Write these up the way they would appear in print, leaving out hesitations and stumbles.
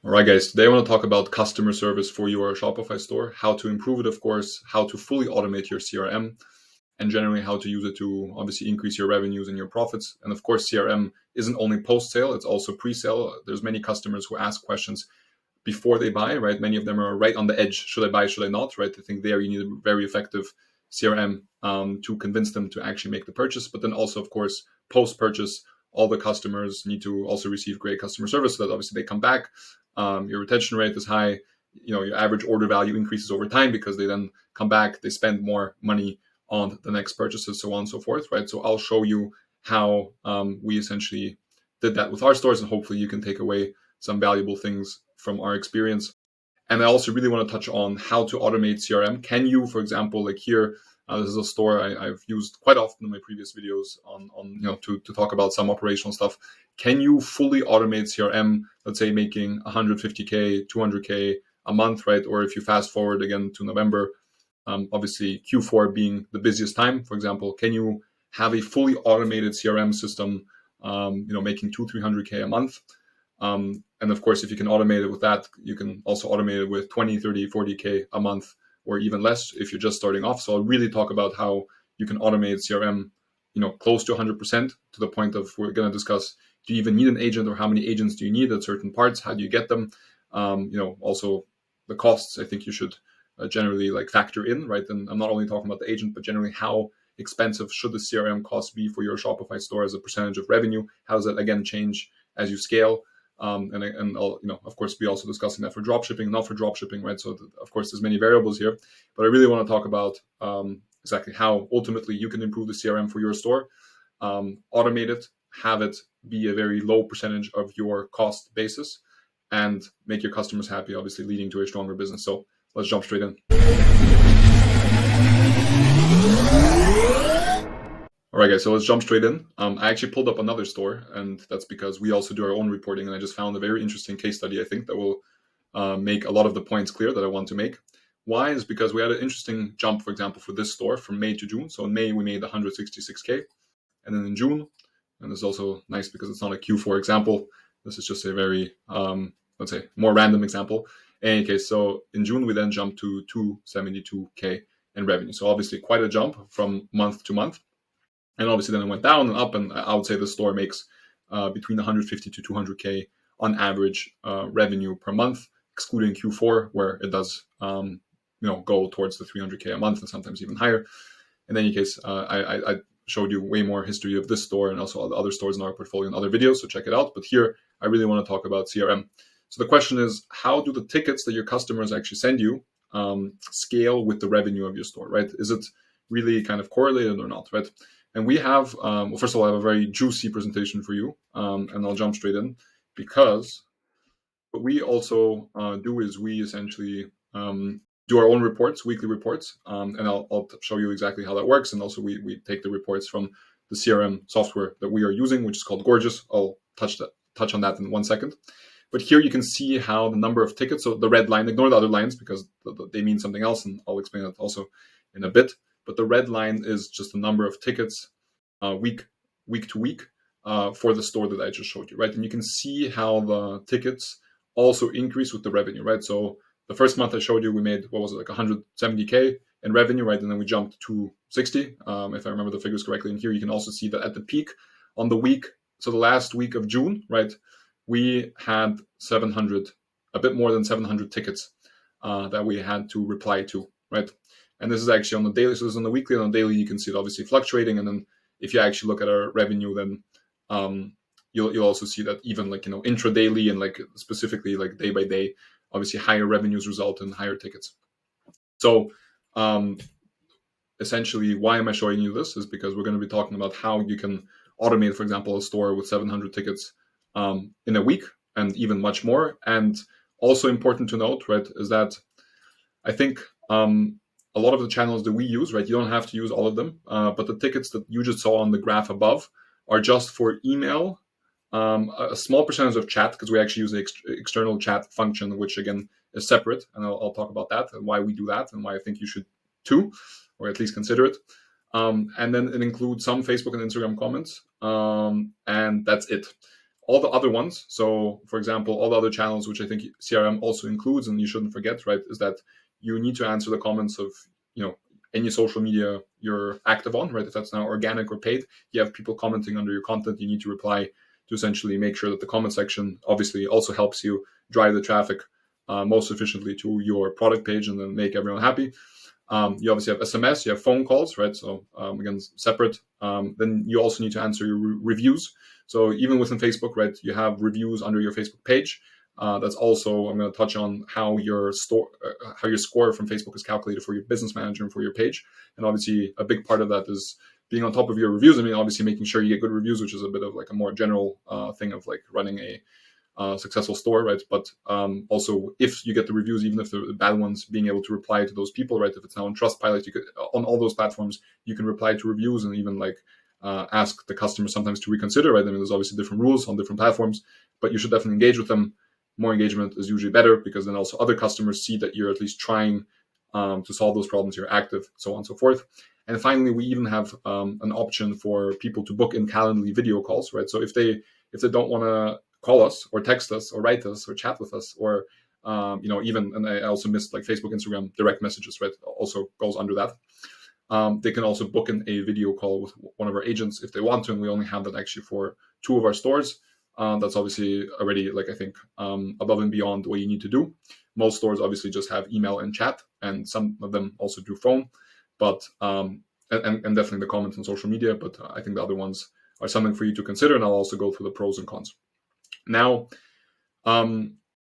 All right, guys, today I want to talk about customer service for your Shopify store, how to improve it, of course, how to fully automate your CRM, and generally how to use it to obviously increase your revenues and your profits. And of course, CRM isn't only post-sale, it's also pre-sale. There's many customers who ask questions before they buy, right? Many of them are right on the edge. Should I buy? Should I not? Right? I think there you need a very effective CRM to convince them to actually make the purchase. But then also, of course, post-purchase, all the customers need to also receive great customer service so that obviously they come back. Your retention rate is high. Your average order value increases over time because they then come back, they spend more money on the next purchases, so on and so forth, right? So I'll show you how we essentially did that with our stores, and hopefully you can take away some valuable things from our experience. And I also really want to touch on how to automate CRM. Can you, for example, like here, this is a store I've used quite often in my previous videos on to talk about some operational stuff. Can you fully automate CRM, let's say making 150K, 200K a month, right? Or if you fast forward again to November, obviously Q4 being the busiest time, for example, can you have a fully automated CRM system, making 200-300K a month? And of course, if you can automate it with that, you can also automate it with 20, 30, 40K a month or even less if you're just starting off. So I'll really talk about how you can automate CRM, close to 100% to the point of we're going to discuss, do you even need an agent or how many agents do you need at certain parts? How do you get them? Also the costs, I think you should generally factor in, right? And I'm not only talking about the agent, but generally how expensive should the CRM cost be for your Shopify store as a percentage of revenue? How does that again change as you scale? And of course, we also discussing that for dropshipping, not for dropshipping, right? So of course, there's many variables here, but I really want to talk about exactly how ultimately you can improve the CRM for your store, automate it, have it be a very low percentage of your cost basis, and make your customers happy, obviously leading to a stronger business. So let's jump straight in. All right, guys, so let's jump straight in. I actually pulled up another store, and that's because we also do our own reporting, and I just found a very interesting case study, I think, that will make a lot of the points clear that I want to make. Why? Is because we had an interesting jump, for example, for this store from May to June. So in May, we made 166K, and then in June, and this is also nice because it's not a Q4 example. This is just a very, let's say, more random example. In any case, so in June, we then jumped to 272K in revenue. So obviously quite a jump from month to month. And obviously then it went down and up, and I would say the store makes between 150 to 200K on average revenue per month, excluding Q4, where it does go towards the 300K a month and sometimes even higher. In any case, I showed you way more history of this store and also other stores in our portfolio in other videos, so check it out. But here, I really want to talk about CRM. So the question is, how do the tickets that your customers actually send you scale with the revenue of your store, right? Is it really kind of correlated or not, right? And we have, first of all, I have a very juicy presentation for you, and I'll jump straight in, because what we also do is we essentially do our own reports, weekly reports, and I'll show you exactly how that works. And also we take the reports from the CRM software that we are using, which is called Gorgias. I'll touch on that in 1 second. But here you can see how the number of tickets, so the red line, ignore the other lines because they mean something else, and I'll explain that also in a bit. But the red line is just the number of tickets week to week for the store that I just showed you, right? And you can see how the tickets also increase with the revenue, right? So the first month I showed you, we made, 170K in revenue, right? And then we jumped to 60, if I remember the figures correctly. And here you can also see that at the peak on the week, so the last week of June, right, we had 700, a bit more than 700 tickets that we had to reply to, right? And this is actually on the daily. So this is on the weekly, and on the daily you can see it obviously fluctuating. And then if you actually look at our revenue, then you'll also see that even intra-daily and specifically day by day, obviously higher revenues result in higher tickets. So essentially, why am I showing you this? Is because we're going to be talking about how you can automate, for example, a store with 700 tickets in a week and even much more. And also important to note, right, is that I think a lot of the channels that we use, right, you don't have to use all of them, but the tickets that you just saw on the graph above are just for email, a small percentage of chat, because we actually use the external chat function, which again is separate, and I'll talk about that and why we do that and why I think you should too, or at least consider it. And then it includes some Facebook and Instagram comments, and that's it. all the other ones, so for example, all the other channels, which I think CRM also includes, and you shouldn't forget, right, is that you need to answer the comments of, any social media you're active on, right? If that's now organic or paid, you have people commenting under your content, you need to reply to essentially make sure that the comment section obviously also helps you drive the traffic most efficiently to your product page and then make everyone happy. You obviously have SMS, you have phone calls, right? So again, separate. Then you also need to answer your reviews. So even within Facebook, right, you have reviews under your Facebook page. That's also, I'm going to touch on how your score from Facebook is calculated for your business manager and for your page. And obviously, a big part of that is being on top of your reviews. I mean, obviously, making sure you get good reviews, which is a bit of like a more general thing of like running a successful store, right? But also, if you get the reviews, even if they're the bad ones, being able to reply to those people, right? If it's now on Trustpilot, you could on all those platforms, you can reply to reviews and even like ask the customer sometimes to reconsider, right? I mean, there's obviously different rules on different platforms, but you should definitely engage with them. More engagement is usually better because then also other customers see that you're at least trying to solve those problems, you're active, so on and so forth. And finally, we even have an option for people to book in Calendly video calls, right? So if they don't want to call us or text us or write us or chat with us or even, and I also missed like Facebook, Instagram direct messages, right? Also goes under that. They can also book in a video call with one of our agents if they want to, and we only have that actually for 2 of our stores. That's obviously already, like, I think, above and beyond what you need to do. Most stores obviously just have email and chat, and some of them also do phone, but and definitely the comments on social media. But I think the other ones are something for you to consider, and I'll also go through the pros and cons. Now,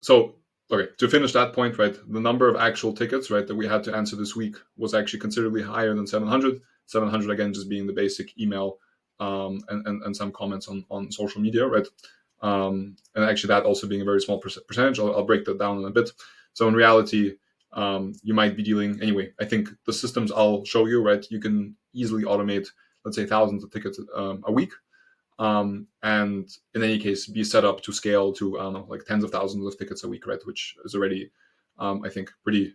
so okay, to finish that point, right, the number of actual tickets, right, that we had to answer this week was actually considerably higher than 700. 700 again, just being the basic email and some comments on social media, right? And actually that also being a very small percentage. I'll break that down in a bit. So in reality, you might be dealing, anyway, I think the systems I'll show you, right, you can easily automate, let's say, thousands of tickets a week. And in any case, be set up to scale to, I don't know, like tens of thousands of tickets a week, right? Which is already, I think, pretty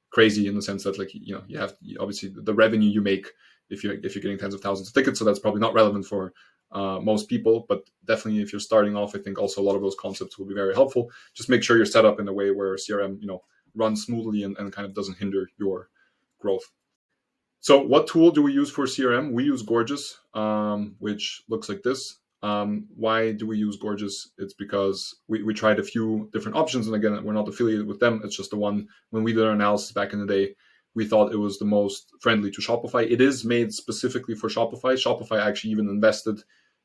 crazy in the sense that, like, you have obviously the revenue you make if you're getting tens of thousands of tickets. So that's probably not relevant for most people, but definitely if you're starting off, I think also a lot of those concepts will be very helpful. Just make sure you're set up in a way where CRM, runs smoothly and kind of doesn't hinder your growth. So what tool do we use for CRM? We use Gorgias, which looks like this. Why do we use Gorgias? It's because we tried a few different options. And again, we're not affiliated with them. It's just the one, when we did our analysis back in the day, we thought it was the most friendly to Shopify. It is made specifically for Shopify. Shopify actually even invested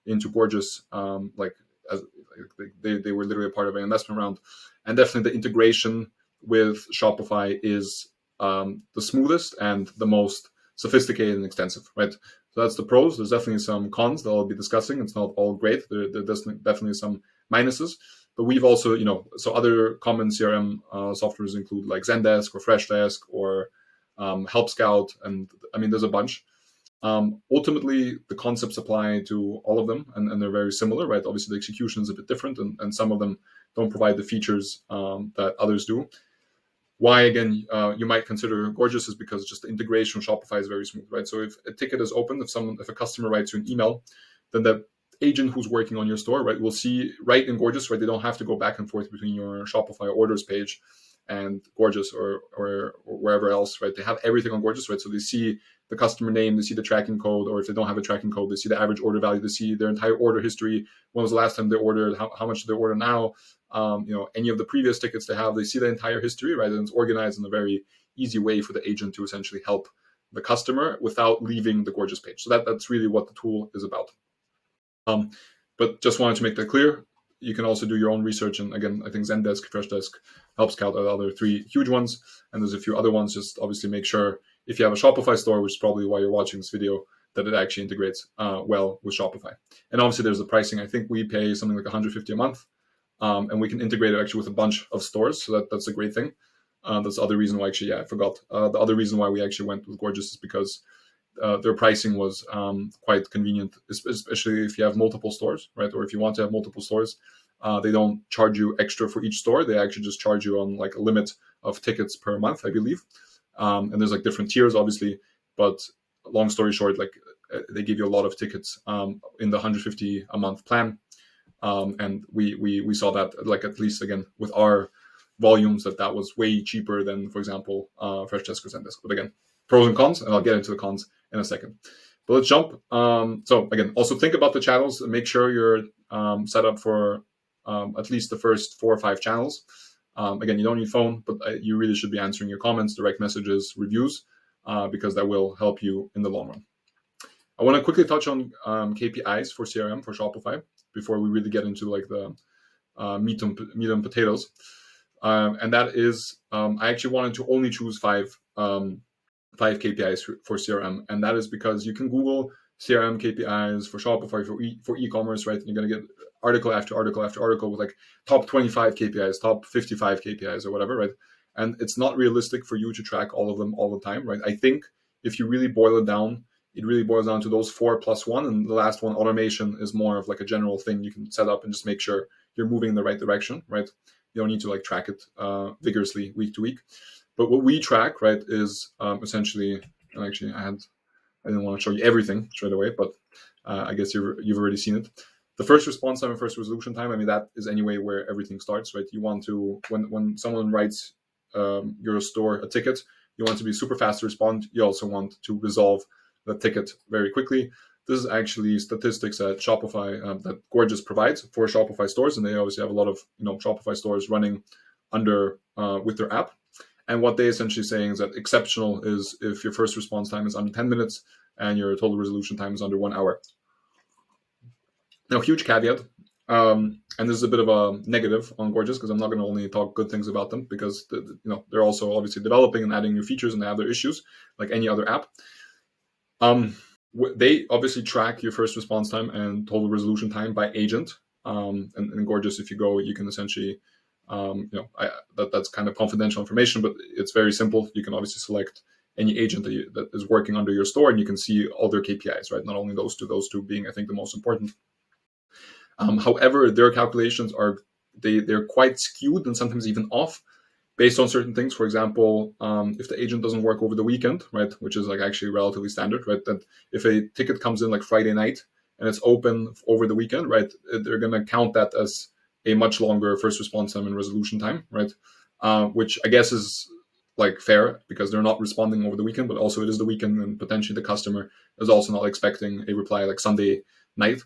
into Gorgias. They were literally a part of an investment round. And definitely the integration with Shopify is the smoothest and the most sophisticated and extensive, right? So that's the pros. There's definitely some cons that I'll be discussing. It's not all great. There's definitely some minuses. But we've also, so other common CRM softwares include like Zendesk or Freshdesk or Help Scout. And I mean, there's a bunch. Ultimately, the concepts apply to all of them, and they're very similar, right? Obviously, the execution is a bit different, and some of them don't provide the features that others do. Why, again, you might consider Gorgias is because just the integration with Shopify is very smooth, right? So if a ticket is open, if a customer writes you an email, then the agent who's working on your store, right, will see right in Gorgias, right? They don't have to go back and forth between your Shopify orders page and Gorgias or wherever else, right? They have everything on Gorgias, right? So they see the customer name, they see the tracking code, or if they don't have a tracking code, they see the average order value, they see their entire order history. When was the last time they ordered? How much did they order now? Any of the previous tickets they have, they see the entire history, right? And it's organized in a very easy way for the agent to essentially help the customer without leaving the Gorgias page. So that's really what the tool is about. But just wanted to make that clear. You can also do your own research. And again, I think Zendesk, Freshdesk, Help Scout are the other 3 huge ones. And there's a few other ones. Just obviously make sure if you have a Shopify store, which is probably why you're watching this video, that it actually integrates well with Shopify. And obviously there's the pricing. I think we pay something like $150 a month. And we can integrate it actually with a bunch of stores. So that's a great thing. That's the other reason why I forgot. The other reason why we actually went with Gorgias is because their pricing was quite convenient, especially if you have multiple stores, right? Or if you want to have multiple stores, they don't charge you extra for each store. They actually just charge you on like a limit of tickets per month, I believe. And there's like different tiers, obviously. But long story short, like they give you a lot of tickets in the $150 a month plan. And we saw that, like, at least again with our volumes, that was way cheaper than, for example, Freshdesk or Zendesk. But again, pros and cons, and I'll get into the cons in a second. But let's jump. So again, also think about the channels and make sure you're set up for at least the first 4 or 5 channels. Again, you don't need phone, but you really should be answering your comments, direct messages, reviews, because that will help you in the long run. I want to quickly touch on KPIs for CRM for Shopify before we really get into like the meat and potatoes. And that is, I actually wanted to only choose 5 KPIs for CRM, and that is because you can Google CRM KPIs for Shopify for e-commerce, right? And you're going to get article after article after article with like top 25 KPIs, top 55 KPIs, or whatever, right? And it's not realistic for you to track all of them all the time, right? I think if you really boil it down, it really boils down to those 4 plus 1, and the last one, automation, is more of like a general thing you can set up and just make sure you're moving in the right direction, right? You don't need to like track it vigorously week to week. But what we track, right, is essentially, and actually I didn't want to show you everything straight away, but I guess you've already seen it. The first response time and first resolution time, I mean, that is anyway where everything starts, right? You want to, when someone writes your store a ticket, you want to be super fast to respond. You also want to resolve the ticket very quickly. This is actually statistics that Shopify, that Gorgias provides for Shopify stores, and they obviously have a lot of Shopify stores running under with their app. And what they essentially saying is that exceptional is if your first response time is under 10 minutes and your total resolution time is under 1 hour. Now, huge caveat, and this is a bit of a negative on Gorgias because I'm not going to only talk good things about them, because they're also obviously developing and adding new features, and they have their issues like any other app. They obviously track your first response time and total resolution time by agent. And in Gorgias, if you go, you can essentially, that's kind of confidential information, but it's very simple. You can obviously select any agent that is working under your store, and you can see all their KPIs, right? Not only those two being, I think, the most important. However, their calculations they're quite skewed and sometimes even off based on certain things. For example, if the agent doesn't work over the weekend, right, which is like actually relatively standard, right, that if a ticket comes in like Friday night and it's open over the weekend, right, they're going to count that as a much longer first response time and resolution time, right, which I guess is like fair because they're not responding over the weekend, but also it is the weekend and potentially the customer is also not expecting a reply like Sunday night.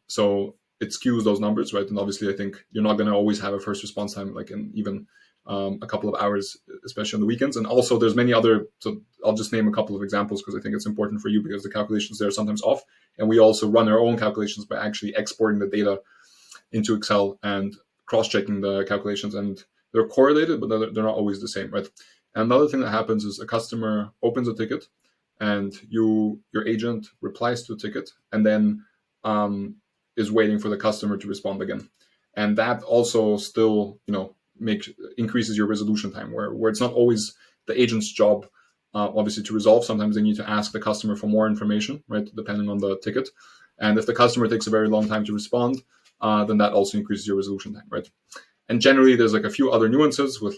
So it skews those numbers, right? And obviously, I think you're not going to always have a first response time like in even a couple of hours, especially on the weekends. And also, there's many other. So I'll just name a couple of examples because I think it's important for you, because the calculations there are sometimes off, and we also run our own calculations by actually exporting the data into Excel and cross-checking the calculations, and they're correlated, but they're not always the same, right? And another thing that happens is a customer opens a ticket, and your agent replies to the ticket, and then is waiting for the customer to respond again. And that also still, increases your resolution time, where it's not always the agent's job, obviously, to resolve. Sometimes they need to ask the customer for more information, right, depending on the ticket. And if the customer takes a very long time to respond, then that also increases your resolution time, right? And generally, there's like a few other nuances with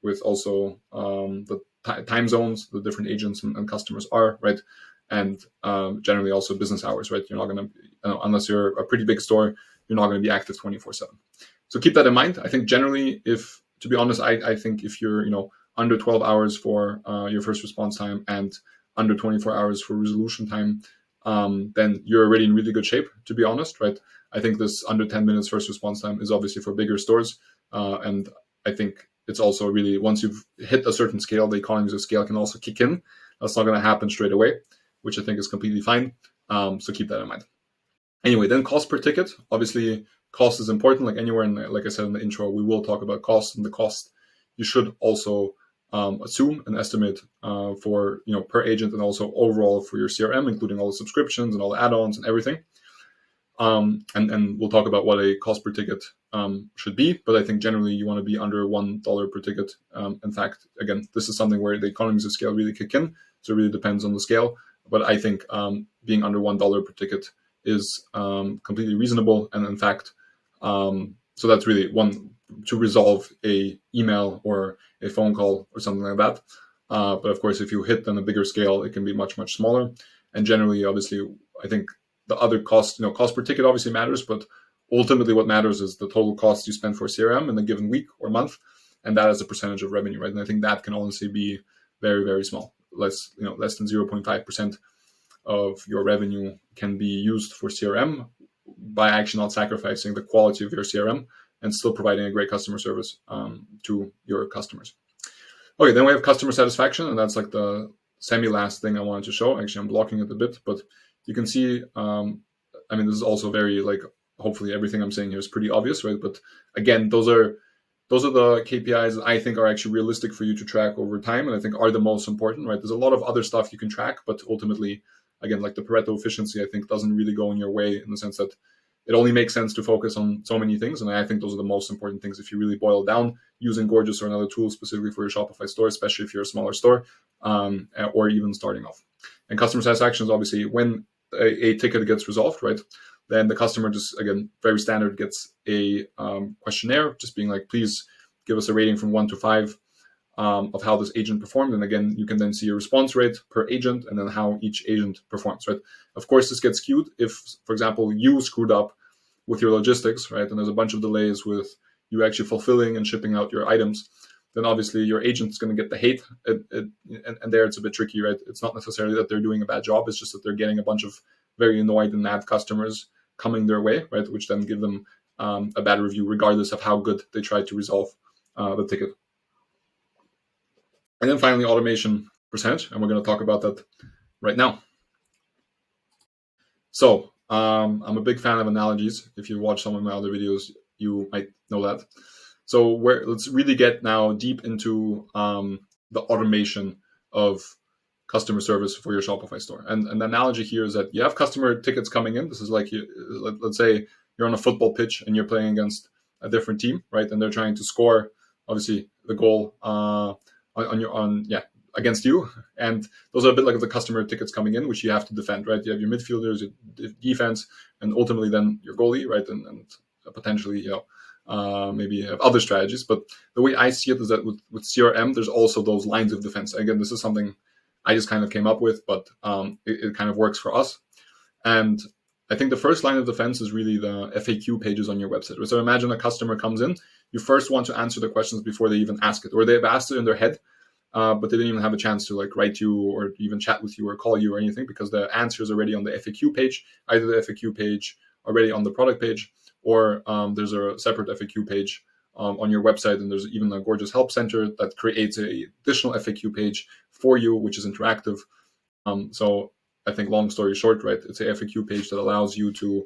with also the time zones the different agents and customers are, right? And generally also business hours, right? You're not going to, unless you're a pretty big store, you're not going to be active 24/7. So keep that in mind. I think generally, to be honest, I think if you're, under 12 hours for your first response time and under 24 hours for resolution time, then you're already in really good shape, to be honest, right? I think this under 10 minutes first response time is obviously for bigger stores. And I think it's also really, once you've hit a certain scale, the economies of scale can also kick in. That's not going to happen straight away, which I think is completely fine. So keep that in mind. Anyway, then cost per ticket. Obviously, cost is important. Like anywhere, like I said in the intro, we will talk about cost, and the cost you should also assume an estimate for per agent, and also overall for your CRM, including all the subscriptions and all the add-ons and everything. And we'll talk about what a cost per ticket should be, but I think generally you want to be under $1 per ticket. In fact, again, this is something where the economies of scale really kick in, so it really depends on the scale. But I think being under $1 per ticket is completely reasonable, and in fact, so that's really one to resolve a email or a phone call or something like that. But of course, if you hit on a bigger scale, it can be much, much smaller. And generally, obviously, I think the other cost. Cost per ticket obviously matters, but ultimately what matters is the total cost you spend for CRM in a given week or month, and that is a percentage of revenue, right? And I think that can honestly be very, very small. Less than 0.5% of your revenue can be used for CRM by actually not sacrificing the quality of your CRM and still providing a great customer service to your customers. Okay, then we have customer satisfaction, and that's like the semi-last thing I wanted to show. Actually, I'm blocking it a bit, but you can see, this is also very, hopefully everything I'm saying here is pretty obvious, right? But again, those are the KPIs that I think are actually realistic for you to track over time, and I think are the most important, right? There's a lot of other stuff you can track, but ultimately, again, like the Pareto efficiency, I think doesn't really go in your way in the sense that it only makes sense to focus on so many things. And I think those are the most important things if you really boil down using Gorgias or another tool specifically for your Shopify store, especially if you're a smaller store or even starting off. And customer satisfaction is obviously when a ticket gets resolved, right? Then the customer just, again, very standard, gets a questionnaire just being like, please give us a rating from 1 to 5 of how this agent performed. And again, you can then see a response rate per agent and then how each agent performs, right? Of course, this gets skewed if, for example, you screwed up with your logistics, right? And there's a bunch of delays with you actually fulfilling and shipping out your items, then obviously your agent's going to get the hate. And there it's a bit tricky, right? It's not necessarily that they're doing a bad job. It's just that they're getting a bunch of very annoyed and mad customers coming their way, right? Which then give them a bad review, regardless of how good they try to resolve the ticket. And then finally, automation percentage, and we're going to talk about that right now. So I'm a big fan of analogies. If you watch some of my other videos, you might know that. So let's really get now deep into the automation of customer service for your Shopify store. And the analogy here is that you have customer tickets coming in. This is like, let's say you're on a football pitch and you're playing against a different team, right? And they're trying to score, obviously, the goal against you. And those are a bit like the customer tickets coming in, which you have to defend, right? You have your midfielders, your defense, and ultimately then your goalie, right? And potentially, maybe you have other strategies. But the way I see it is that with CRM, there's also those lines of defense. Again, this is something I just kind of came up with, but it kind of works for us. And I think the first line of defense is really the FAQ pages on your website. So imagine a customer comes in, you first want to answer the questions before they even ask it, or they've asked it in their head, but they didn't even have a chance to write you or even chat with you or call you or anything, because the answer is already on the FAQ page, either the FAQ page already on the product page, or there's a separate FAQ page on your website, and there's even a Gorgias help center that creates an additional FAQ page for you, which is interactive. So I think, long story short, right, it's a FAQ page that allows you to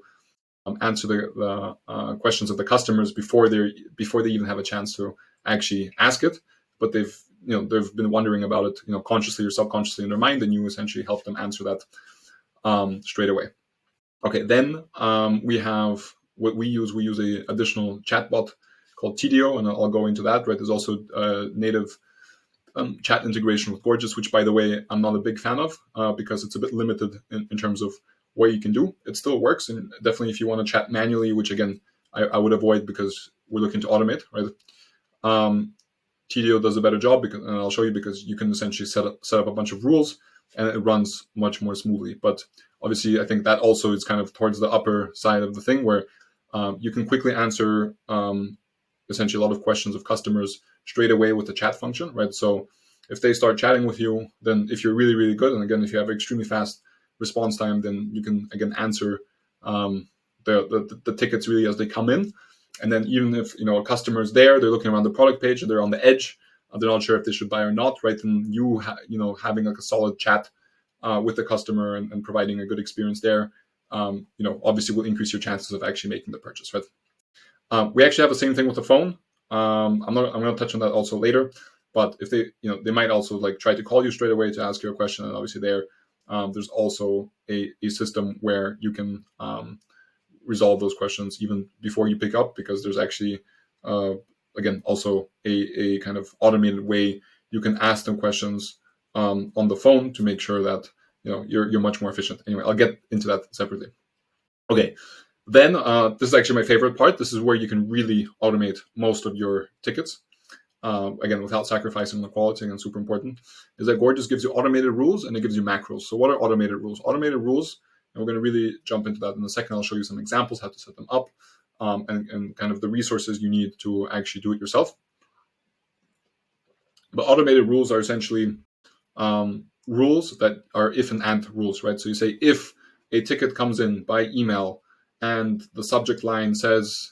answer the questions of the customers before they even have a chance to actually ask it, but they've been wondering about it, consciously or subconsciously in their mind, and you essentially help them answer that straight away. Okay, then we have what we use. We use a additional chatbot called Tidio, and I'll go into that. Right, there's also a native chat integration with Gorgias, which, by the way, I'm not a big fan of because it's a bit limited in terms of what you can do. It still works, and definitely if you want to chat manually, which again I would avoid because we're looking to automate, right? Tidio does a better job and I'll show you, because you can essentially set up a bunch of rules and it runs much more smoothly. But obviously, I think that also is kind of towards the upper side of the thing, where you can quickly answer essentially a lot of questions of customers straight away with the chat function, right? So if they start chatting with you, then if you're really, really good, and again, if you have extremely fast response time, then you can again answer the tickets really as they come in. And then even if a customer's there, they're looking around the product page, they're on the edge, they're not sure if they should buy or not, right? Then you having a solid chat with the customer and providing a good experience there, obviously will increase your chances of actually making the purchase, right? We actually have the same thing with the phone. I'm going to touch on that also later. But if they might also try to call you straight away to ask you a question, and obviously there's also a system where you can resolve those questions even before you pick up, because there's actually again also a kind of automated way you can ask them questions on the phone to make sure that you're much more efficient. Anyway, I'll get into that separately. Okay, then this is actually my favorite part. This is where you can really automate most of your tickets. Again, without sacrificing the quality, and super important, is that Gorgias gives you automated rules and it gives you macros. So what are automated rules? Automated rules And we're going to really jump into that in a second. I'll show you some examples, how to set them up, and kind of the resources you need to actually do it yourself. But automated rules are essentially rules that are if and rules, right? So you say if a ticket comes in by email and the subject line says,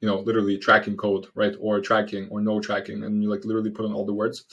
literally tracking code, right? Or tracking or no tracking, and you literally put in all the words,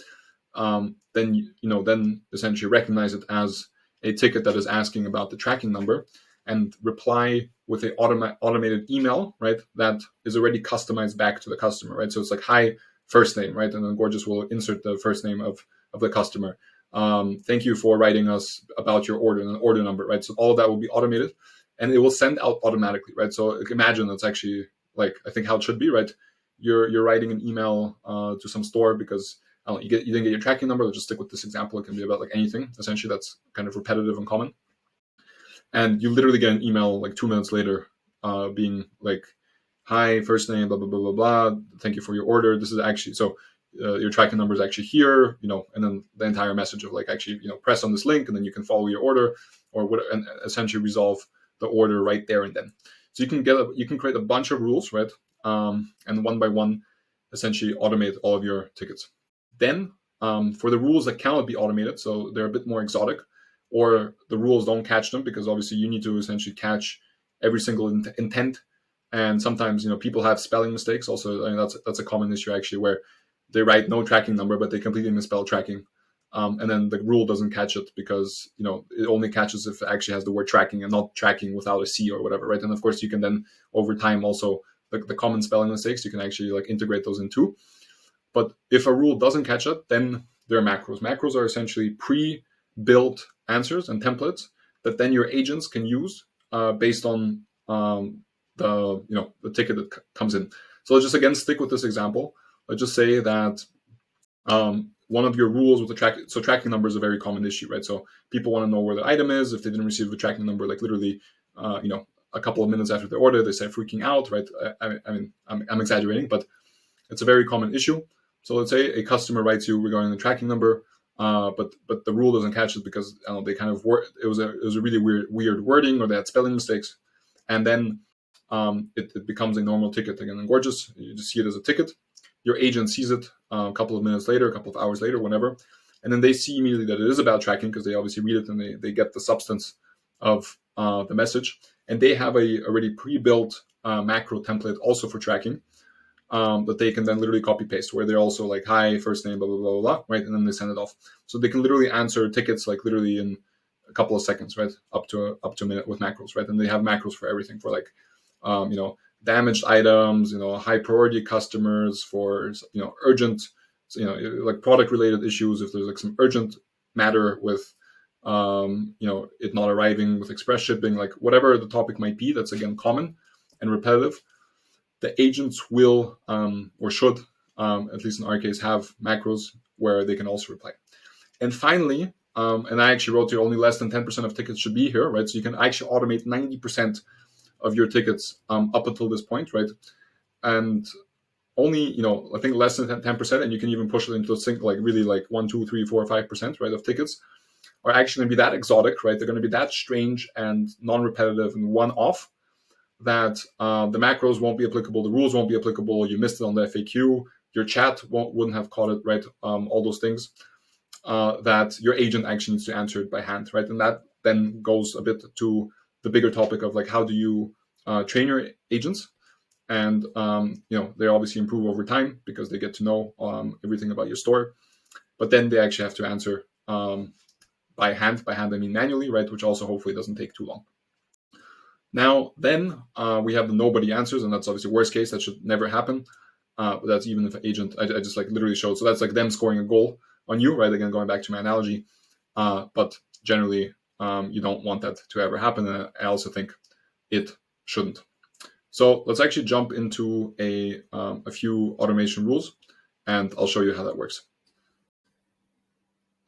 then essentially recognize it as a ticket that is asking about the tracking number and reply with a automated email, right? That is already customized back to the customer, right? So it's like, hi, first name, right? And then Gorgias will insert the first name of the customer. Thank you for writing us about your order and an order number, right? So all of that will be automated and it will send out automatically, right? So imagine that's actually I think how it should be, right? You're writing an email to some store because you didn't get your tracking number. Let's just stick with this example. It can be about anything essentially that's kind of repetitive and common. And you literally get an email 2 minutes later, being like, "Hi, first name, blah blah blah blah blah. Thank you for your order. This is actually your tracking number is actually here, and then the entire message of press on this link and then you can follow your order or whatever, and essentially resolve the order right there and then. So you can create a bunch of rules, right? And one by one, essentially automate all of your tickets. Then for the rules that cannot be automated, so they're a bit more exotic, or the rules don't catch them because obviously you need to essentially catch every single intent. And sometimes people have spelling mistakes. Also, that's a common issue actually, where they write no tracking number but they completely misspell tracking, and then the rule doesn't catch it because it only catches if it actually has the word tracking and not tracking without a C or whatever, right? And of course you can then over time also the common spelling mistakes, you can actually integrate those in too. But if a rule doesn't catch it, then there are macros. Macros are essentially pre-built answers and templates that then your agents can use based on the ticket that comes in. So let's just again stick with this example. Let's just say that one of your rules with the tracking number is a very common issue, right? So people want to know where the item is. If they didn't receive the tracking number, literally, a couple of minutes after the order, they start freaking out, right? I'm exaggerating, but it's a very common issue. So let's say a customer writes you regarding the tracking number, but the rule doesn't catch it because they kind of it was a really weird wording, or they had spelling mistakes, and then it becomes a normal ticket again in Gorgias. You just see it as a ticket. Your agent sees it a couple of minutes later, a couple of hours later, whenever, and then they see immediately that it is about tracking because they obviously read it and they get the substance of the message, and they have a already pre-built macro template also for tracking that they can then literally copy paste, where they're also like, hi, first name, blah blah blah blah, right, and then they send it off. So they can literally answer tickets literally in a couple of seconds, right, up to a minute with macros, right, and they have macros for everything, for damaged items, high priority customers, for urgent, product related issues. If there's some urgent matter with it not arriving with express shipping, whatever the topic might be, that's again common and repetitive, the agents will or should, at least in our case, have macros where they can also reply. And finally, and I actually wrote here only less than 10% of tickets should be here, right? So you can actually automate 90% of your tickets up until this point, right? And only, I think less than 10%, and you can even push it into really 1, 2, 3, 4, 5%, right, of tickets are actually going to be that exotic, right? They're going to be that strange and non-repetitive and one-off that the macros won't be applicable, the rules won't be applicable, you missed it on the FAQ, your chat wouldn't have caught it, right? All those things that your agent actually needs to answer it by hand, right? And that then goes a bit to the bigger topic of how do you train your agents, and they obviously improve over time because they get to know everything about your store, but then they actually have to answer by hand. I mean manually, right? Which also hopefully doesn't take too long. Now then we have the nobody answers, and that's obviously worst case. That should never happen. But that's even if an agent, I just literally showed. So that's them scoring a goal on you, right? Again, going back to my analogy. But generally, you don't want that to ever happen. And I also think it shouldn't. So let's actually jump into a few automation rules, and I'll show you how that works.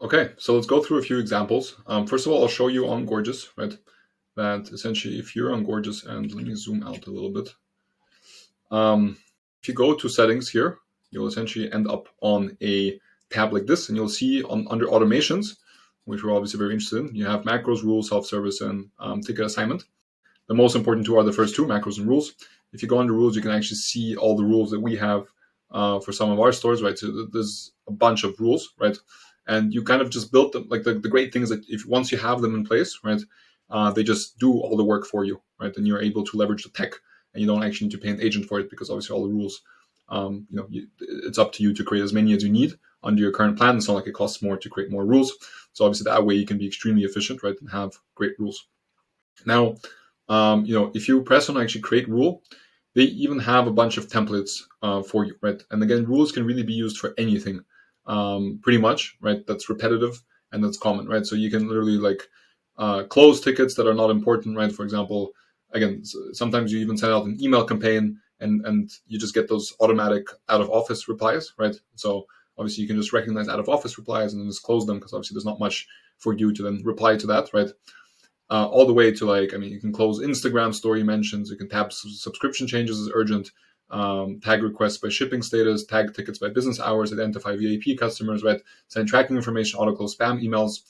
Okay, so let's go through a few examples. First of all, I'll show you on Gorgias, right? That essentially, if you're on Gorgias, and let me zoom out a little bit. If you go to settings here, you'll essentially end up on a tab like this, and you'll see under automations, which we're obviously very interested in. You have macros, rules, self-service, and ticket assignment. The most important two are the first two, macros and rules. If you go under rules, you can actually see all the rules that we have for some of our stores, right? So there's a bunch of rules, right? And you kind of just built them. Like the great thing is that if once you have them in place, right, they just do all the work for you, right? And you're able to leverage the tech, and you don't actually need to pay an agent for it because obviously all the rules, it's up to you to create as many as you need under your current plan. It's not like it costs more to create more rules. So obviously that way you can be extremely efficient, right, and have great rules. Now, if you press on actually create rule, they even have a bunch of templates for you, right? And again, rules can really be used for anything, pretty much, right? That's repetitive and that's common, right? So you can literally close tickets that are not important, right? For example, again, sometimes you even send out an email campaign and you just get those automatic out of office replies, right? So obviously you can just recognize out of office replies and then just close them because obviously there's not much for you to then reply to that, right? All the way to you can close Instagram story mentions, you can tab subscription changes as urgent, tag requests by shipping status, tag tickets by business hours, identify VIP customers, right? Send tracking information, auto close spam emails.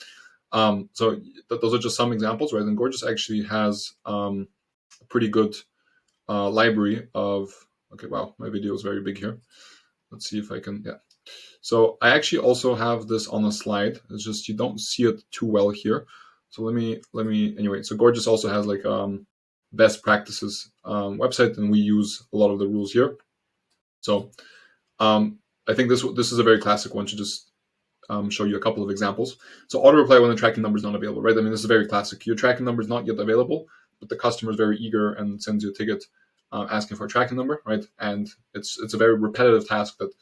So those are just some examples, right? And Gorgias actually has a pretty good library of. Okay, wow, my video is very big here. Let's see if I can. Yeah. So I actually also have this on a slide. It's just you don't see it too well here. So let me anyway. So Gorgias also has best practices website, and we use a lot of the rules here. So I think this is a very classic one to just show you a couple of examples. So auto reply when the tracking number is not available, right? I mean, this is very classic. Your tracking number is not yet available, but the customer is very eager and sends you a ticket asking for a tracking number, right? And it's a very repetitive task that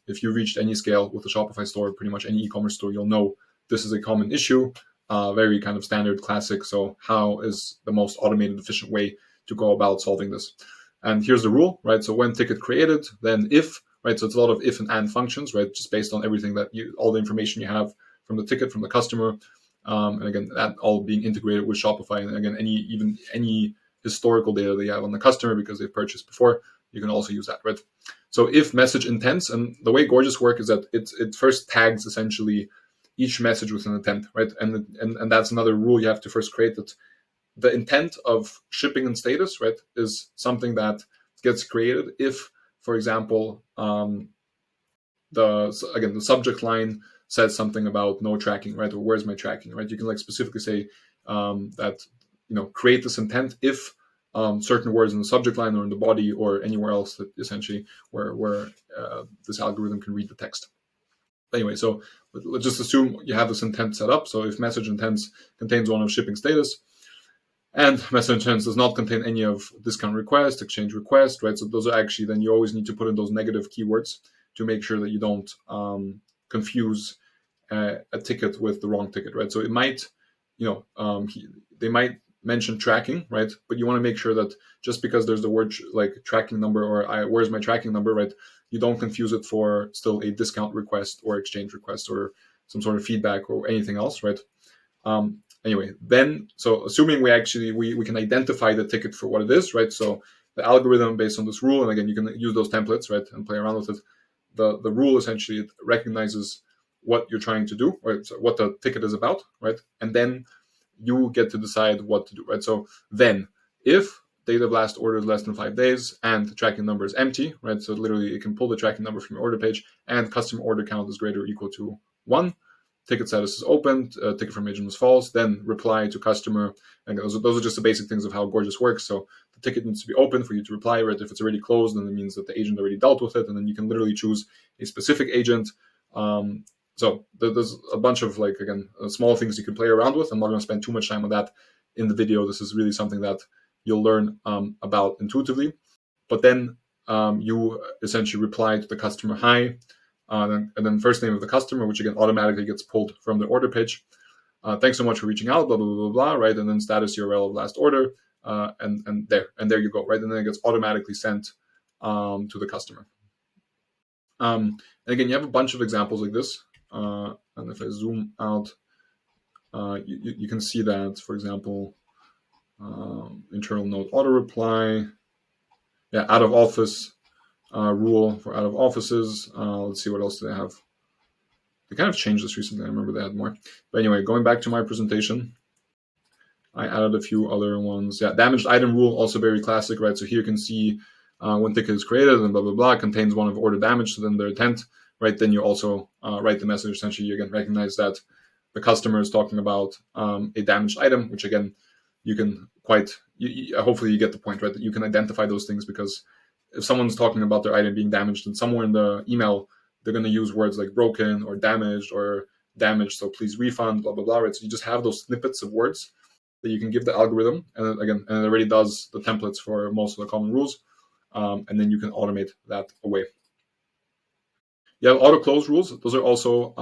if you reached any scale with a Shopify store, pretty much any e-commerce store, you'll know this is a common issue, very kind of standard classic. So how is the most automated, efficient way to go about solving this? And here's the rule, right? So when ticket created, then if, right? So it's a lot of if and functions, right? Just based on everything all the information you have from the ticket, from the customer. And again, that all being integrated with Shopify. And again, any historical data that you have on the customer because they've purchased before, you can also use that, right? So if message intents, and the way Gorgias work is that it first tags essentially each message with an intent, right? And that's another rule you have to first create, that the intent of shipping and status, right, is something that gets created if, for example, the subject line says something about no tracking, right, or where's my tracking, right? You can specifically say that create this intent if certain words in the subject line or in the body or anywhere else that essentially where this algorithm can read the text. Anyway, so let's just assume you have this intent set up. So if message intents contains one of shipping status, and message intents does not contain any of discount request, exchange request, right? So those are actually, then you always need to put in those negative keywords to make sure that you don't confuse a ticket with the wrong ticket, right? So it might, they might mention tracking, right? But you want to make sure that just because there's the word tracking number or where's my tracking number, right? You don't confuse it for still a discount request or exchange request or some sort of feedback or anything else, right? Anyway, then, so assuming we can identify the ticket for what it is, right? So the algorithm based on this rule, and again, you can use those templates, right, and play around with it. The rule essentially, it recognizes what you're trying to do, right? So what the ticket is about, right? And then you get to decide what to do, right? So then, if date of last order is less than 5 days and the tracking number is empty, right? So literally, it can pull the tracking number from your order page, and customer order count is greater or equal to 1. Ticket status is opened, ticket from agent was false, then reply to customer. And those are just the basic things of how Gorgias works. So the ticket needs to be open for you to reply, right? If it's already closed, then it means that the agent already dealt with it, and then you can literally choose a specific agent. So there's a bunch of small things you can play around with. I'm not going to spend too much time on that in the video. This is really something that you'll learn about intuitively. But then you essentially reply to the customer, hi, and then first name of the customer, which again automatically gets pulled from the order page. Thanks so much for reaching out, blah, blah, blah, blah, right? And then status URL of last order, and there you go, right? And then it gets automatically sent to the customer. And again, you have a bunch of examples like this. And if I zoom out, you can see that, for example, internal note auto reply, out of office rule for out of offices. Let's see what else do they have. They kind of changed this recently. I remember they had more. But anyway, going back to my presentation, I added a few other ones. Yeah, damaged item rule, also very classic, right? So here you can see when ticket is created and blah, blah, blah, contains one of order damage, so then their intent, right? Then you also write the message. Essentially, you can recognize that the customer is talking about a damaged item, which again, you can hopefully you get the point, right? That you can identify those things, because if someone's talking about their item being damaged, and somewhere in the email, they're going to use words like broken or damaged, so please refund, blah, blah, blah, right? So you just have those snippets of words that you can give the algorithm, and again, and it already does the templates for most of the common rules, and then you can automate that away. You have auto close rules. Those are also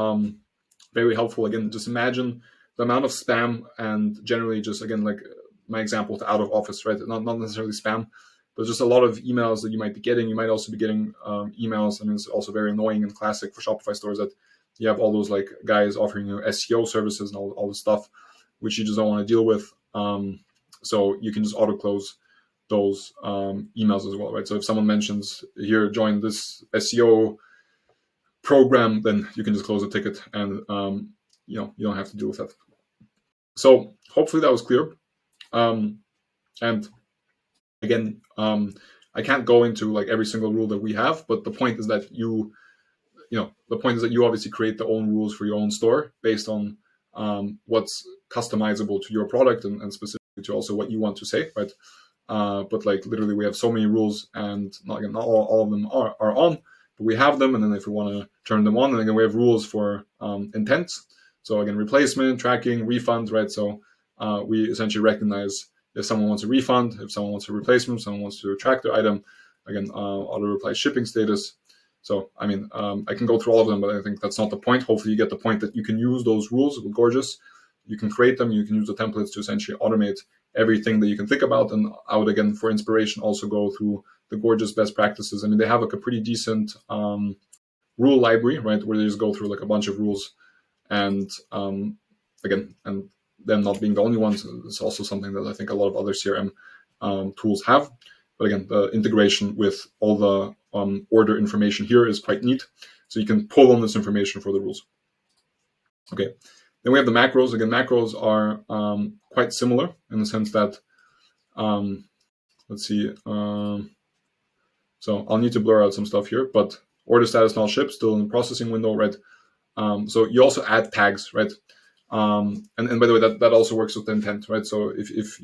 very helpful. Again, just imagine the amount of spam, and generally just, again, like my example with out of office, right? Not necessarily spam, but just a lot of emails that you might be getting. You might also be getting emails, and it's also very annoying and classic for Shopify stores that you have all those like guys offering you SEO services and all this stuff, which you just don't want to deal with. So you can just auto close those emails as well, right? So if someone mentions here, join this SEO program, then you can just close the ticket, and you don't have to deal with that. So hopefully that was clear. And again, I can't go into like every single rule that we have, but the point is that you obviously create the own rules for your own store based on what's customizable to your product, and specifically to also what you want to say, right? But like literally we have so many rules, and not all of them are on, but we have them. And then if we want to turn them on, and again, we have rules for intents. So again, replacement, tracking, refunds, right? So we essentially recognize if someone wants a refund, if someone wants a replacement, someone wants to track their item, again, auto reply shipping status. So, I mean, I can go through all of them, but I think that's not the point. Hopefully you get the point that you can use those rules with Gorgias. You can create them. You can use the templates to essentially automate everything that you can think about. And I would, again, for inspiration, also go through the Gorgias best practices. I mean, they have like a pretty decent rule library, right, where they just go through like a bunch of rules. And again, and them not being the only ones is also something that I think a lot of other CRM tools have. But again, the integration with all the order information here is quite neat. So you can pull on this information for the rules. Okay. Then we have the macros. Again, macros are quite similar in the sense that, let's see. So I'll need to blur out some stuff here, but order status not shipped, still in the processing window, right? So you also add tags, right? And by the way, that also works with the intent, right? So that's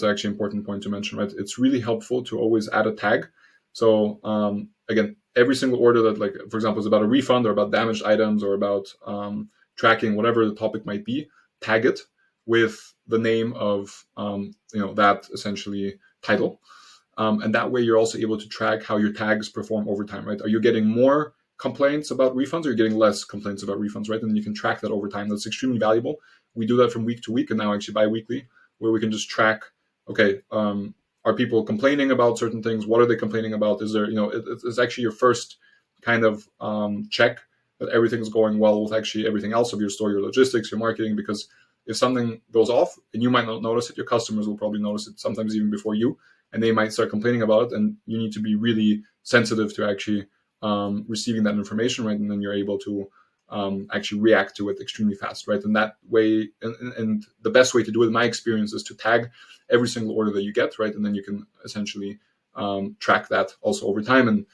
actually an important point to mention, right? It's really helpful to always add a tag. So again, every single order that, like, for example, is about a refund or about damaged items or about tracking, whatever the topic might be, tag it with the name of that essentially title. And that way you're also able to track how your tags perform over time, right? Are you getting more complaints about refunds, or you're getting less complaints about refunds, right? And you can track that over time. That's extremely valuable. We do that from week to week, and now actually bi-weekly, where we can just track, okay, are people complaining about certain things? What are they complaining about? Is there, it's actually your first kind of check that everything's going well with actually everything else of your store, your logistics, your marketing, because if something goes off and you might not notice it, your customers will probably notice it sometimes even before you, and they might start complaining about it, and you need to be really sensitive to actually receiving that information, right? And then you're able to actually react to it extremely fast, right? And that way, and the best way to do it, in my experience, is to tag every single order that you get, right? And then you can essentially track that also over time. And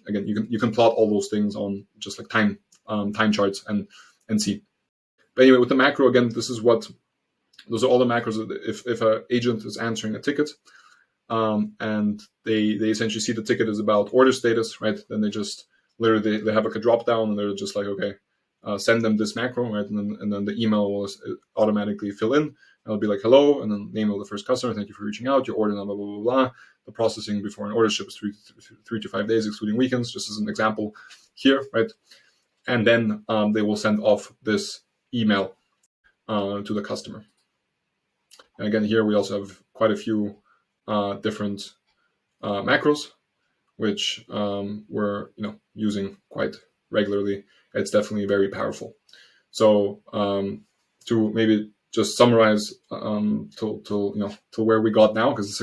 again, you can plot all those things on just like time charts and see. But anyway, with the macro, again, those are all the macros. If an agent is answering a ticket, and they essentially see the ticket is about order status, right? Then they just literally they have like a drop down, and they're just like, okay, send them this macro, right? And then the email will automatically fill in. It'll be like, hello, and then name of the first customer. Thank you for reaching out. Your order number, blah, blah, blah. The processing before an order ship is 3 to 5 days, excluding weekends, just as an example here, right? And then they will send off this email to the customer. And again, here we also have quite a few different macros, which we're using quite regularly. It's definitely very powerful. So to maybe just summarize to where we got now, because it's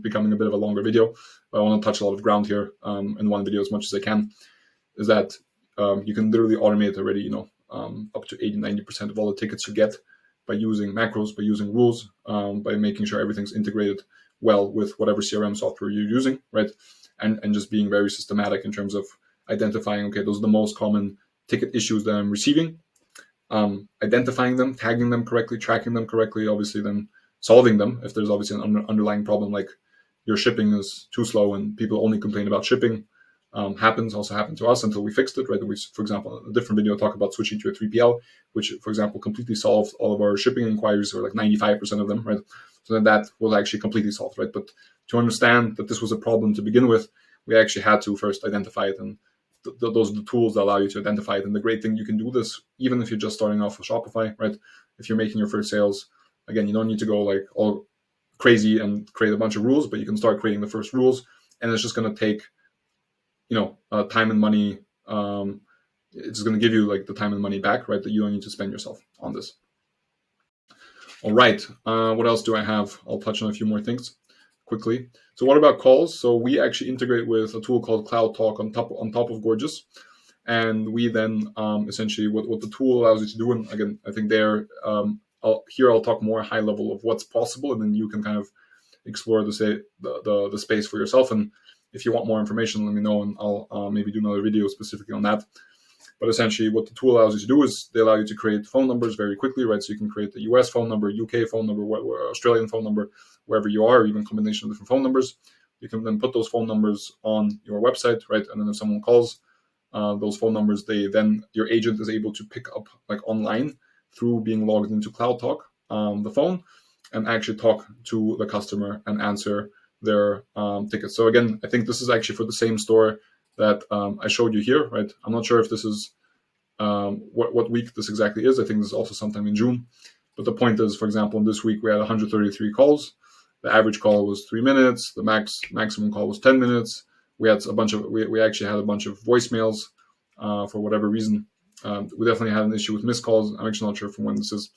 becoming a bit of a longer video, but I want to touch a lot of ground here in one video as much as I can, is that you can literally automate already, up to 80-90% of all the tickets you get by using macros, by using rules, by making sure everything's integrated well with whatever CRM software you're using, right? And just being very systematic in terms of identifying, okay, those are the most common ticket issues that I'm receiving, identifying them, tagging them correctly, tracking them correctly, obviously then solving them if there's obviously an underlying problem, like your shipping is too slow and people only complain about shipping. Also happened to us until we fixed it, right? We, for example, in a different video, talk about switching to a 3PL, which, for example, completely solved all of our shipping inquiries, or like 95% of them, right? So then that was actually completely solved, right? But to understand that this was a problem to begin with, we actually had to first identify it, and those are the tools that allow you to identify it. And the great thing, you can do this even if you're just starting off with Shopify, right? If you're making your first sales, again, you don't need to go like all crazy and create a bunch of rules, but you can start creating the first rules, and it's just going to take time and money. It's going to give you like the time and money back, right? That you don't need to spend yourself on this. All right. What else do I have? I'll touch on a few more things quickly. So what about calls? So we actually integrate with a tool called Cloud Talk on top of Gorgias. And we then essentially what the tool allows you to do, and again, I think I'll talk more high level of what's possible, and then you can kind of explore the space for yourself. And if you want more information, let me know, and I'll maybe do another video specifically on that. But essentially, what the tool allows you to do is they allow you to create phone numbers very quickly, right? So you can create the US phone number, UK phone number, Australian phone number, wherever you are, or even combination of different phone numbers. You can then put those phone numbers on your website, right? And then if someone calls those phone numbers, your agent is able to pick up like online through being logged into Cloud Talk, the phone, and actually talk to the customer and answer their tickets. So again, I think this is actually for the same store that I showed you here, right? I'm not sure if this is what week this exactly is. I think this is also sometime in June. But the point is, for example, in this week we had 133 calls. The average call was 3 minutes. The maximum call was 10 minutes. We had we actually had a bunch of voicemails for whatever reason. We definitely had an issue with missed calls. I'm actually not sure from when this is.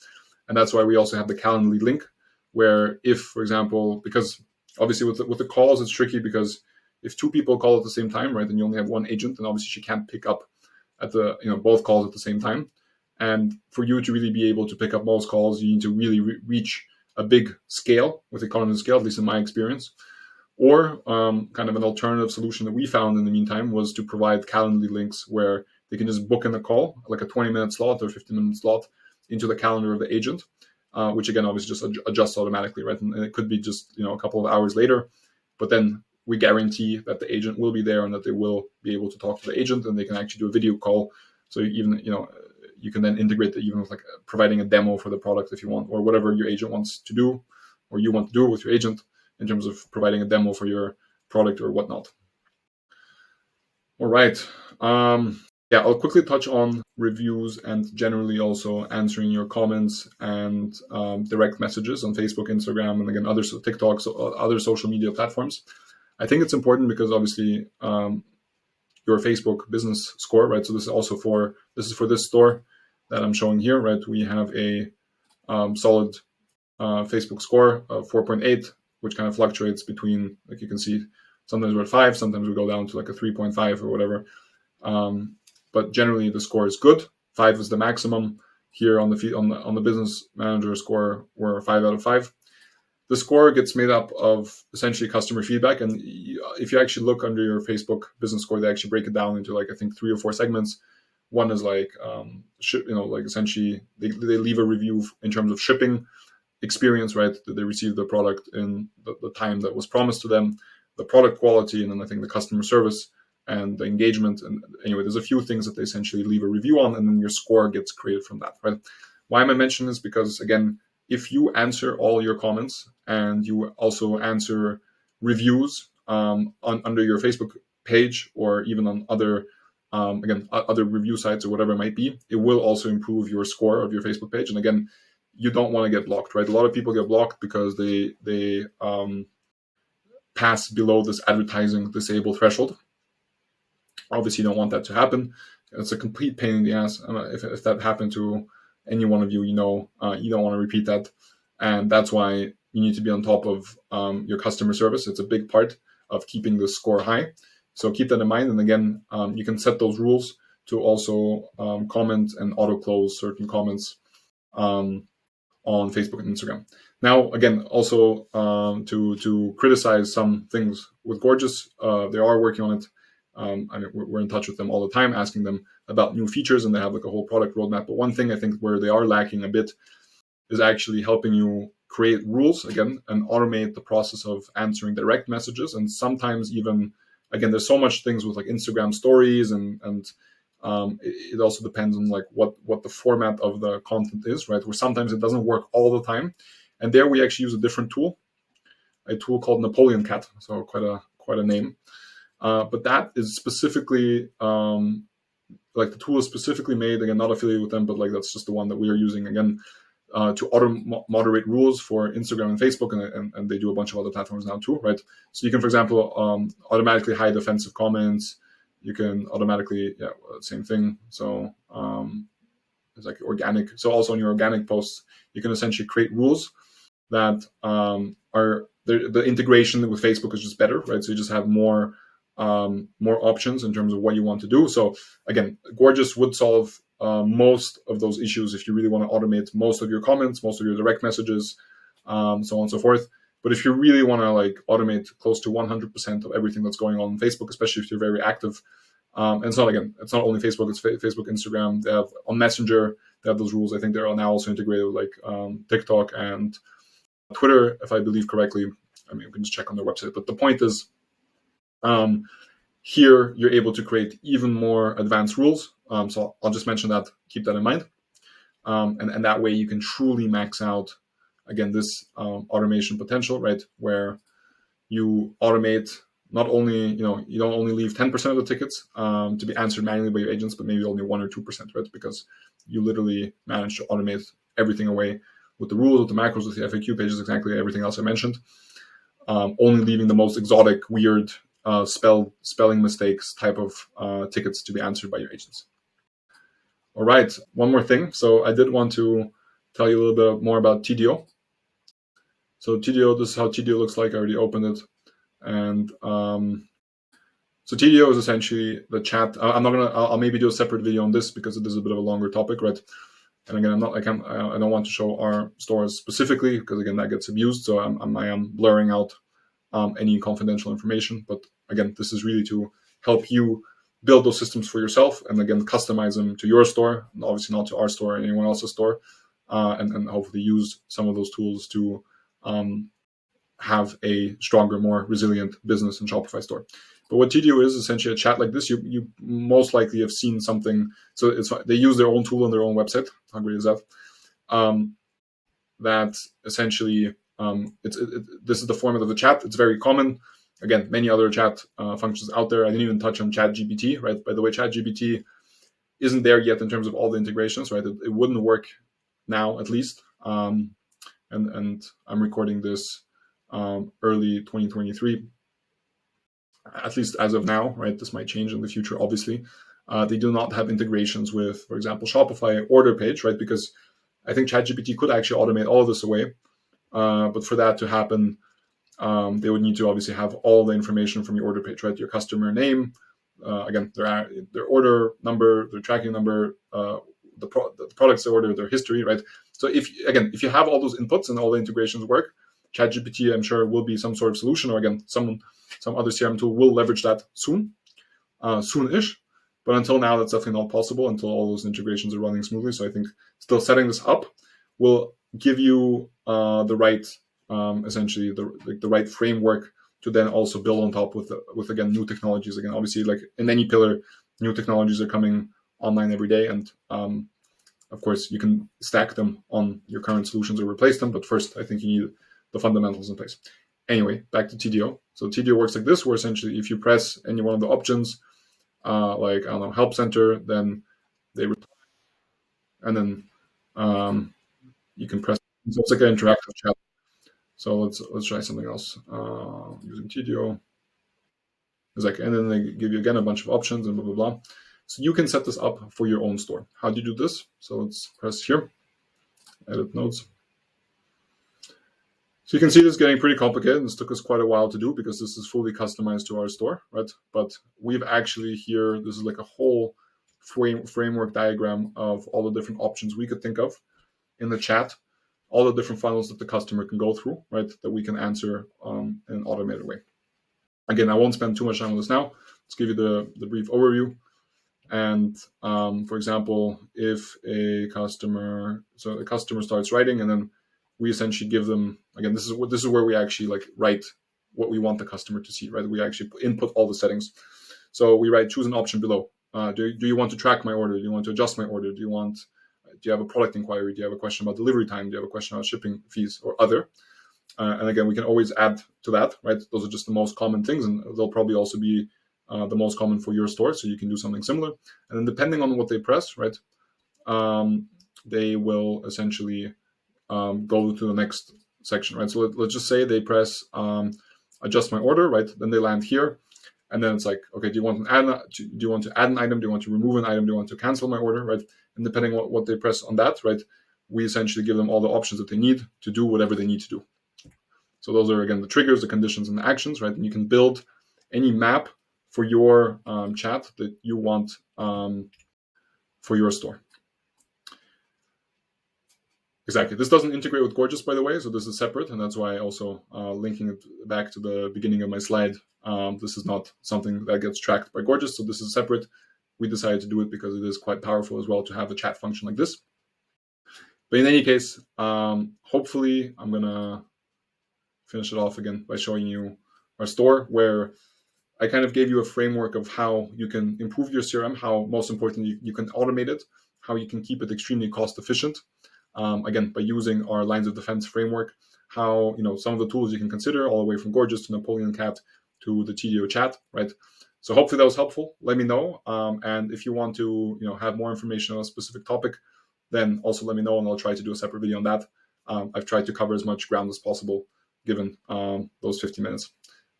And that's why we also have the Calendly link, where if, for example, because obviously with the calls, it's tricky because if two people call at the same time, right, then you only have one agent, and obviously she can't pick up at both calls at the same time. And for you to really be able to pick up most calls, you need to really reach a big scale with economies of scale, at least in my experience. Or kind of an alternative solution that we found in the meantime was to provide Calendly links where they can just book in a call, like a 20-minute slot or 15-minute slot into the calendar of the agent, which again, obviously just adjusts automatically, right? And it could be just, a couple of hours later, but then we guarantee that the agent will be there and that they will be able to talk to the agent, and they can actually do a video call. So even, you can then integrate that even with like providing a demo for the product if you want, or whatever your agent wants to do, or you want to do with your agent in terms of providing a demo for your product or whatnot. All right. I'll quickly touch on reviews and generally also answering your comments and direct messages on Facebook, Instagram, and again, TikTok, so other social media platforms. I think it's important because obviously your Facebook business score, right? So this is for this store that I'm showing here, right? We have a solid Facebook score of 4.8, which kind of fluctuates between, like you can see, sometimes we're at 5, sometimes we go down to like a 3.5 or whatever. But generally the score is good. 5 is the maximum. Here on the business manager score, we're 5 out of 5. The score gets made up of essentially customer feedback, and if you actually look under your Facebook business score, they actually break it down into like I think 3 or 4 segments. One is like like essentially they leave a review in terms of shipping experience, right? That they received the product in the time that was promised to them, the product quality, and then I think the customer service and the engagement. And anyway, there's a few things that they essentially leave a review on, and then your score gets created from that, right? Why am I mentioning this? Because again, if you answer all your comments and you also answer reviews under your Facebook page or even on other other review sites or whatever it might be, it will also improve your score of your Facebook page. And again, you don't want to get blocked, right? A lot of people get blocked because they pass below this advertising disable threshold. Obviously, you don't want that to happen. It's a complete pain in the ass. If that happened to any one of you, you don't want to repeat that. And that's why you need to be on top of your customer service. It's a big part of keeping the score high. So keep that in mind. And again, you can set those rules to also comment and auto close certain comments on Facebook and Instagram. Now, again, also to criticize some things with Gorgias, they are working on it. I mean, we're in touch with them all the time, asking them about new features, and they have like a whole product roadmap. But one thing I think where they are lacking a bit is actually helping you create rules again and automate the process of answering direct messages. And sometimes even, again, there's so much things with like Instagram stories and it also depends on like what the format of the content is, right? Where sometimes it doesn't work all the time. And there we actually use a different tool, a tool called Napoleon Cat. So quite a name. But that is specifically like the tool is specifically made, again, not affiliated with them, but like that's just the one that we are using again to auto moderate rules for Instagram and Facebook, and they do a bunch of other platforms now too, right? So you can, for example, automatically hide offensive comments. You can automatically, same thing. So it's like organic. So also on your organic posts, you can essentially create rules that are the integration with Facebook is just better, right? So you just have more options in terms of what you want to do. So again, Gorgias would solve most of those issues if you really want to automate most of your comments, most of your direct messages, so on and so forth. But if you really want to like automate close to 100% of everything that's going on Facebook, especially if you're very active, and it's not only Facebook, it's Facebook, Instagram. They have on Messenger, they have those rules. I think they're now also integrated with like TikTok and Twitter, if I believe correctly. I mean, you can just check on their website. But the point is, here you're able to create even more advanced rules. So I'll just mention that, keep that in mind. And that way you can truly max out, again, this automation potential, right? Where you automate not only, you don't only leave 10% of the tickets to be answered manually by your agents, but maybe only 1 or 2%, right? Because you literally manage to automate everything away with the rules, with the macros, with the FAQ pages, exactly everything else I mentioned. Only leaving the most exotic, weird, spelling mistakes type of tickets to be answered by your agents. All right, one more thing. So I did want to tell you a little bit more about Tidio. So Tidio, this is how Tidio looks like. I already opened it. And so Tidio is essentially the chat. I'll maybe do a separate video on this because it is a bit of a longer topic, right? And again, I don't want to show our stores specifically because again, that gets abused. So I am blurring out any confidential information. But again, this is really to help you build those systems for yourself and again, customize them to your store, and obviously not to our store or anyone else's store, and hopefully use some of those tools to have a stronger, more resilient business and Shopify store. But what Tidio is essentially a chat like this. You most likely have seen something. So they use their own tool on their own website. How great is that? That essentially, this is the format of the chat. It's very common. Again, many other chat functions out there. I didn't even touch on ChatGPT, right? By the way, ChatGPT isn't there yet in terms of all the integrations, right? It wouldn't work now, at least. And I'm recording this early 2023. At least as of now, right? This might change in the future, obviously. They do not have integrations with, for example, Shopify order page, right? Because I think ChatGPT could actually automate all of this away. But for that to happen, they would need to obviously have all the information from your order page, right? Your customer name, again, their order number, their tracking number, the products they order, their history, right? So if you have all those inputs and all the integrations work, ChatGPT, I'm sure, will be some sort of solution, or again, some other CRM tool will leverage that soon-ish. But until now, that's definitely not possible until all those integrations are running smoothly. So I think still setting this up will give you the right, essentially the right framework to then also build on top with again new technologies. Again, obviously, like in any pillar, new technologies are coming online every day, and of course you can stack them on your current solutions or replace them. But first, I think you need the fundamentals in place. Anyway, back to Tidio. So Tidio works like this, where essentially if you press any one of the options, like I don't know, help center, then they reply, and then you can press. So it's like an interactive chat. So let's try something else using Tidio. It's like, and then they give you again a bunch of options and blah blah blah. So you can set this up for your own store. How do you do this? So let's press here, edit nodes. So you can see this getting pretty complicated. This took us quite a while to do because this is fully customized to our store, right? But we've actually here, this is like a whole framework diagram of all the different options we could think of in the chat, all the different funnels that the customer can go through, right, that we can answer in an automated way. Again, I won't spend too much time on this now. Let's give you the brief overview. And for example, if a customer starts writing, and then we essentially give them, again, this is where we actually like write what we want the customer to see, right? We actually input all the settings. So we write, choose an option below. Do you want to track my order? Do you want to adjust my order? Do you have a product inquiry? Do you have a question about delivery time? Do you have a question about shipping fees or other? And again, we can always add to that, right? Those are just the most common things, and they'll probably also be the most common for your store, so you can do something similar. And then depending on what they press, right, they will essentially go to the next section, right? So let's just say they press adjust my order, right? Then they land here, and then it's like, okay, do you want to add an item? Do you want to remove an item? Do you want to cancel my order, right? And depending on what they press on that, right, we essentially give them all the options that they need to do whatever they need to do. So those are, again, the triggers, the conditions, and the actions, right? And you can build any map for your chat that you want for your store. Exactly. This doesn't integrate with Gorgias, by the way, so this is separate, and that's why also linking it back to the beginning of my slide. This is not something that gets tracked by Gorgias, so this is separate. We decided to do it because it is quite powerful as well to have a chat function like this. But in any case, hopefully I'm going to finish it off again by showing you our store, where I kind of gave you a framework of how you can improve your CRM, how, most importantly, you can automate it, how you can keep it extremely cost efficient. Again, by using our lines of defense framework, how, some of the tools you can consider, all the way from Gorgias to Napoleon Cat to the Tidio chat, right? So hopefully that was helpful. Let me know. And if you want to, have more information on a specific topic, then also let me know, and I'll try to do a separate video on that. I've tried to cover as much ground as possible given those 15 minutes.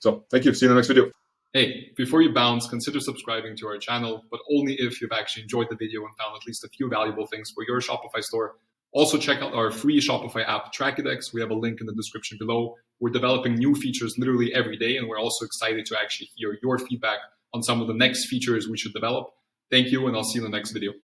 So thank you. See you in the next video. Hey, before you bounce, consider subscribing to our channel, but only if you've actually enjoyed the video and found at least a few valuable things for your Shopify store. Also, check out our free Shopify app, Trackidex. We have a link in the description below. We're developing new features literally every day, and we're also excited to actually hear your feedback on some of the next features we should develop. Thank you, and I'll see you in the next video.